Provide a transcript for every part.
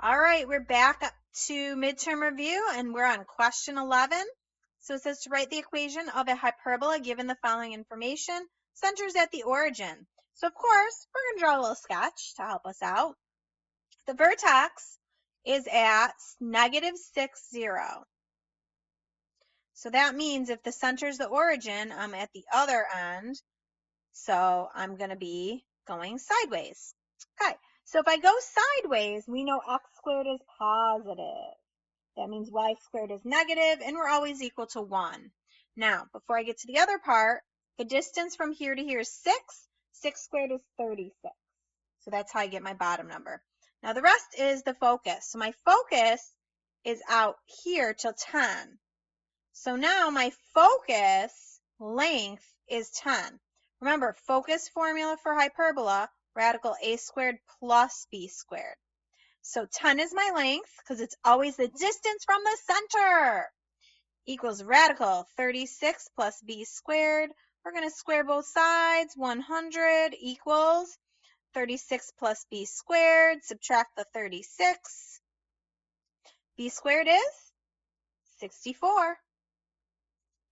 All right, we're back up to midterm review and we're on question 11. So it says to write the equation of a hyperbola given the following information, centers at the origin. So of course, we're going to draw a little sketch to help us out. The vertex is at -6, 0. So that means if the center is the origin, I'm at the other end. So I'm going to be going sideways. Okay. So if I go sideways, we know x squared is positive. That means y squared is negative, and we're always equal to 1. Now, before I get to the other part, the distance from here to here is 6. 6 squared is 36. So that's how I get my bottom number. Now, the rest is the focus. So my focus is out here till 10. So now my focus length is 10. Remember, focus formula for hyperbola, radical a squared plus b squared. So 10 is my length because it's always the distance from the center equals radical 36 plus b squared. We're going to square both sides. 100 equals 36 plus b squared. Subtract the 36. B squared is 64.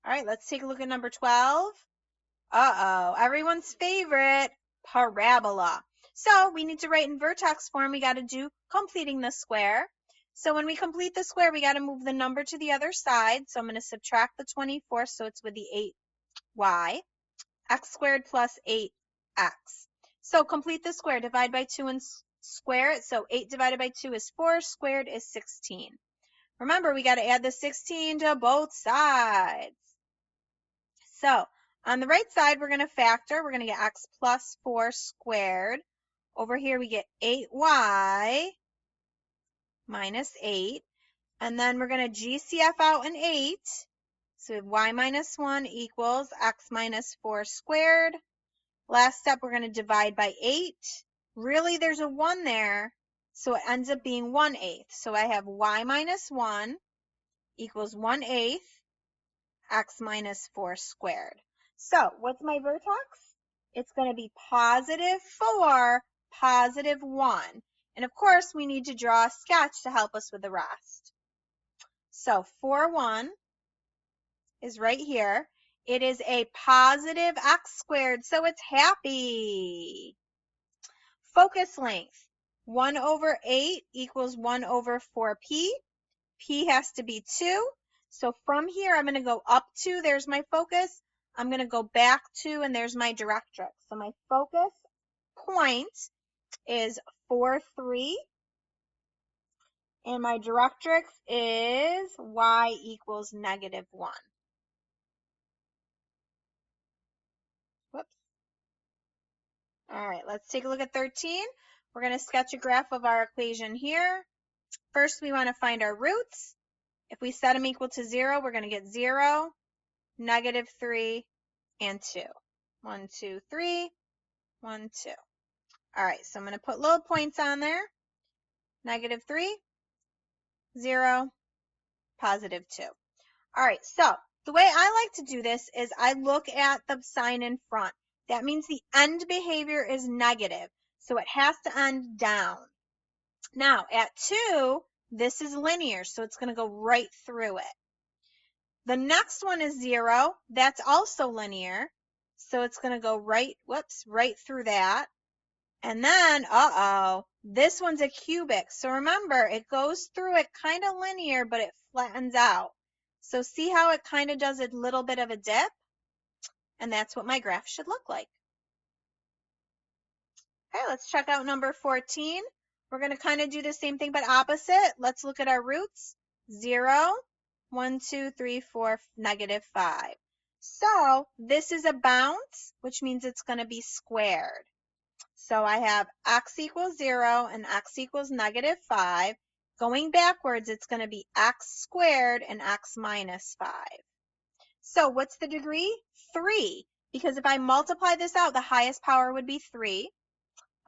All right, let's take a look at number 12. Uh-oh, everyone's favorite, parabola. So we need to write in vertex form. We got to do completing the square. So when we complete the square, we got to move the number to the other side. So I'm going to subtract the 24, so it's with the 8y. X squared plus 8x. So complete the square. Divide by 2 and square it. So 8 divided by 2 is 4. Squared is 16. Remember, we got to add the 16 to both sides. So on the right side, we're going to factor. We're going to get x plus 4 squared. Over here, we get 8y minus 8. And then we're going to GCF out an 8. So we have y minus 1 equals x minus 4 squared. Last step, we're going to divide by 8. Really, there's a 1 there, so it ends up being 1/8. So I have y minus 1 equals 1/8 x minus 4 squared. So what's my vertex? It's going to be positive 4, positive 1. And of course, we need to draw a sketch to help us with the rest. So 4, 1 is right here. It is a positive x squared, so it's happy. Focus length, 1/8 equals 1/4p. P has to be 2. So from here, I'm going to go up 2. There's my focus. I'm going to go back 2, and there's my directrix. So my focus point is 4, 3. And my directrix is y equals -1. Whoops. All right, let's take a look at 13. We're going to sketch a graph of our equation here. First, we want to find our roots. If we set them equal to 0, we're going to get 0, -3, and 2. 1, 2, 3, 1, 2. All right, so I'm going to put little points on there. -3, 0, +2. All right, so the way I like to do this is I look at the sign in front. That means the end behavior is negative, so it has to end down. Now, at 2, this is linear, so it's going to go right through it. The next one is 0. That's also linear, so it's going to go right through that. And then, this one's a cubic. So remember, it goes through it kind of linear, but it flattens out. So see how it kind of does a little bit of a dip? And that's what my graph should look like. Okay, let's check out number 14. We're going to kind of do the same thing, but opposite. Let's look at our roots. 0, 1, 2, 3, 4, -5. So this is a bounce, which means it's going to be squared. So I have x equals 0 and x equals -5. Going backwards, it's going to be x squared and x minus 5. So what's the degree? 3. Because if I multiply this out, the highest power would be 3.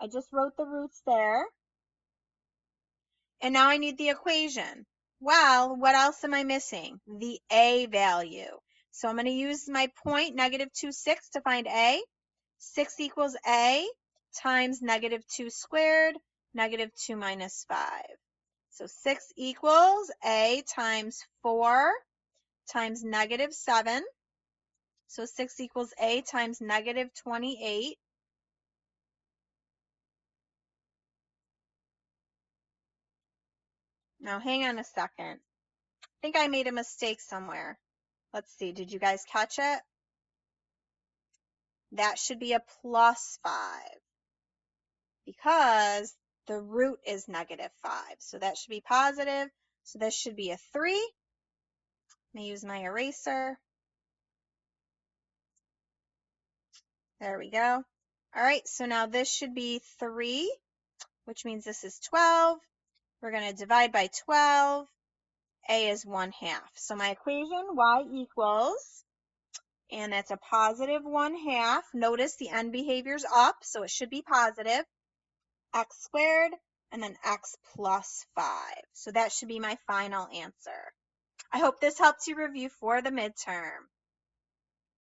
I just wrote the roots there. And now I need the equation. Well, what else am I missing? The a value. So I'm going to use my point, -2, 6, to find a. 6 equals a times -2 squared, -2 minus 5. So 6 equals a times 4 times negative 7. So 6 equals a times negative 28. Now hang on a second. I think I made a mistake somewhere. Let's see, did you guys catch it? That should be a plus 5 because the root is negative 5. So that should be positive. So this should be a 3. Let me use my eraser. There we go. All right, so now this should be 3, which means this is 12. We're going to divide by 12. A is 1/2. So my equation, y equals, and that's a positive 1/2. Notice the end behavior's up, so it should be positive. X squared, and then x plus 5. So that should be my final answer. I hope this helps you review for the midterm.